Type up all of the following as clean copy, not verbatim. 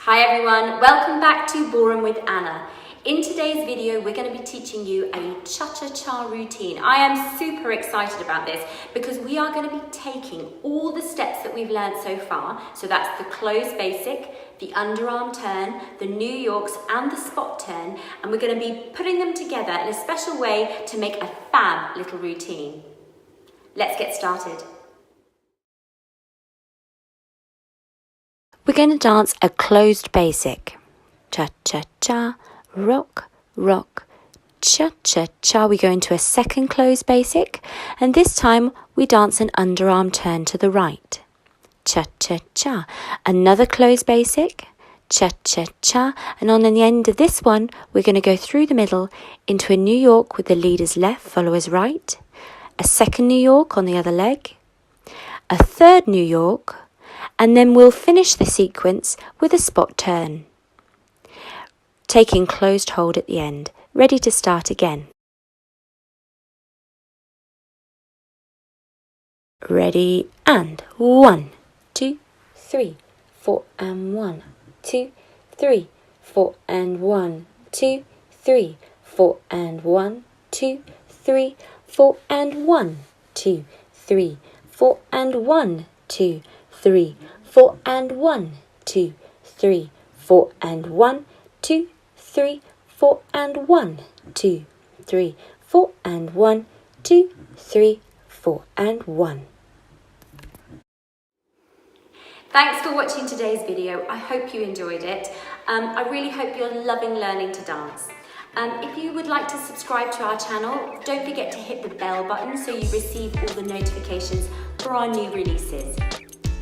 Hi everyone, welcome back to Ballroom with Anna. In today's video, we're going to be teaching you a cha-cha-cha routine. I am super excited about this because we are going to be taking all the steps that we've learned so far. So that's the close basic, the underarm turn, the New Yorks and the spot turn, and we're going to be putting them together in a special way to make a fab little routine. Let's get started. We're going to dance a closed basic. Cha-cha-cha, rock, rock, cha-cha-cha. We go into a second closed basic, and this time we dance an underarm turn to the right. Cha-cha-cha. Another closed basic, cha-cha-cha. And on the end of this one, we're going to go through the middle into a New York with the leaders left, followers right. A second New York on the other leg. A third New York. And then we'll finish the sequence with a spot turn, taking closed hold at the end, ready to start again. Ready, and 1, 2, 3, 4, and 1, 2, 3, 4, and 1, 2, 3, 4, and 1, 2, 3, 4, and 1, 2, 3, 4, and 1, 2, 3, 4, and 1, 2, 3, 4, and 1, 2, 3, 4, and 1, 2, 3, 4, and 1, 2, 3, 4, and 1. Thanks for watching today's video. I hope you enjoyed it. I really hope you're loving learning to dance. If you would like to subscribe to our channel, don't forget to hit the bell button so you receive all the notifications for our new releases.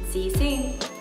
See you soon.